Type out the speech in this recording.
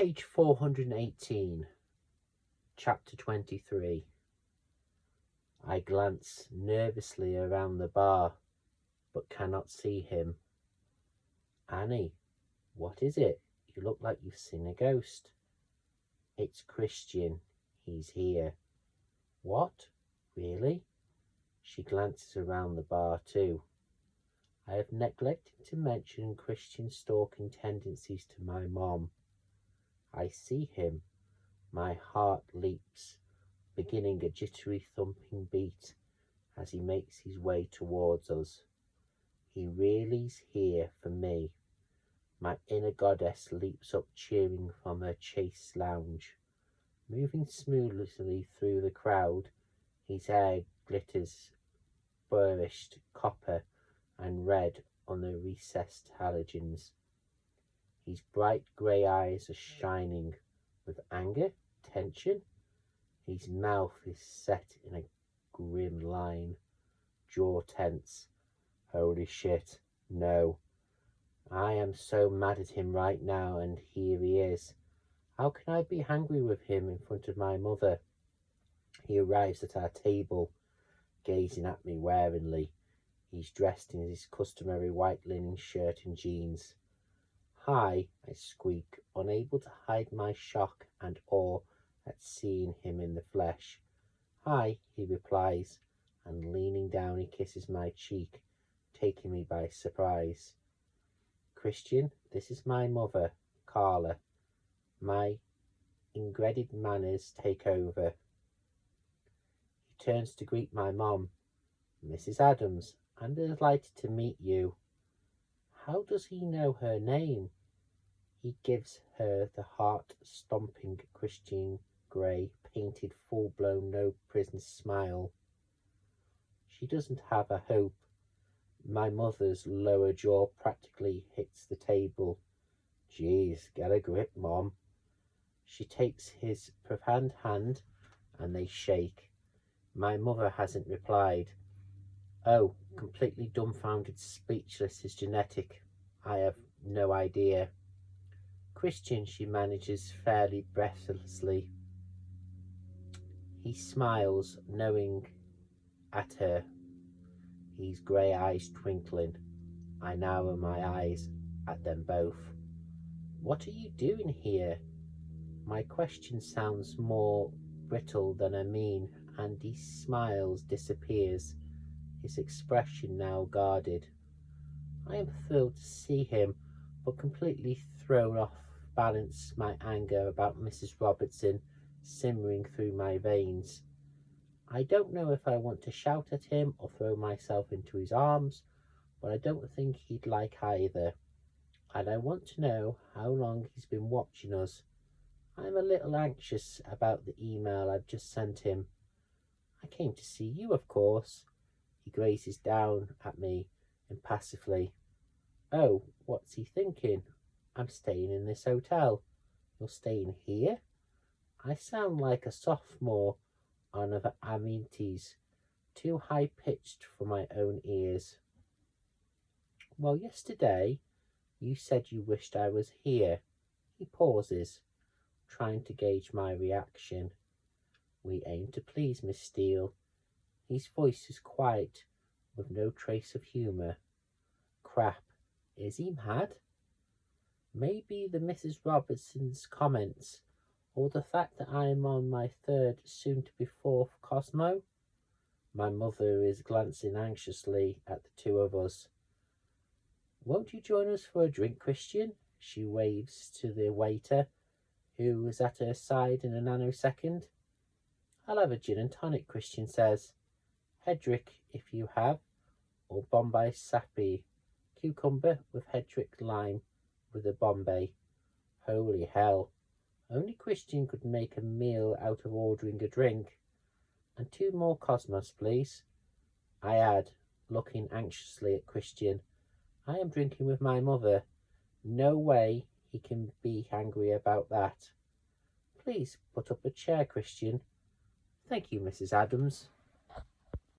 Page 418, Chapter 23. I glance nervously around the bar, but cannot see him. Annie, what is it? You look like you've seen a ghost. It's Christian. He's here. What? Really? She glances around the bar too. I have neglected to mention Christian's stalking tendencies to my mom. I see him. My heart leaps, beginning a jittery thumping beat as he makes his way towards us. He really's here for me. My inner goddess leaps up cheering from her chaste lounge. Moving smoothly through the crowd, his hair glitters burnished copper and red on the recessed halogens. His bright grey eyes are shining with anger, tension. His mouth is set in a grim line, jaw tense. Holy shit, no. I am so mad at him right now, and here he is. How can I be angry with him in front of my mother? He arrives at our table, gazing at me warily. He's dressed in his customary white linen shirt and jeans. Hi, I squeak, unable to hide my shock and awe at seeing him in the flesh. Hi, he replies, and leaning down he kisses my cheek, taking me by surprise. Christian, this is my mother, Carla. My ingredient manners take over. He turns to greet my mom. Mrs. Adams, I'm delighted to meet you. How does he know her name? He gives her the heart-stomping Christian Grey painted full-blown no-prison smile. She doesn't have a hope. My mother's lower jaw practically hits the table. Geez, get a grip, Mom. She takes his profound hand and they shake. My mother hasn't replied. Oh, completely dumbfounded, speechless is genetic. I have no idea. Christian, she manages fairly breathlessly. He smiles, knowing at her, his grey eyes twinkling. I narrow my eyes at them both. What are you doing here? My question sounds more brittle than I mean, and he smiles, disappears, his expression now guarded. I am thrilled to see him, but completely thrown off balance, my anger about Mrs. Robertson simmering through my veins. I don't know if I want to shout at him or throw myself into his arms, but I don't think he'd like either. And I want to know how long he's been watching us. I'm a little anxious about the email I've just sent him. I came to see you, of course. He gazes down at me impassively. Oh, what's he thinking? I'm staying in this hotel. You're staying here? I sound like a sophomore on an Amenities, too high-pitched for my own ears. Well, yesterday you said you wished I was here. He pauses, trying to gauge my reaction. We aim to please Miss Steele. His voice is quiet, with no trace of humour. Crap, is he mad? Maybe the Mrs. Robertson's comments, or the fact that I am on my third, soon-to-be fourth Cosmo? My mother is glancing anxiously at the two of us. Won't you join us for a drink, Christian? She waves to the waiter, who is at her side in a nanosecond. I'll have a gin and tonic, Christian says. Hedrick, if you have, or Bombay Sappy. Cucumber with Hedrick lime with a Bombay. Holy hell. Only Christian could make a meal out of ordering a drink. And 2 more Cosmos, please. I add, looking anxiously at Christian. I am drinking with my mother. No way he can be angry about that. Please put up a chair, Christian. Thank you, Mrs. Adams.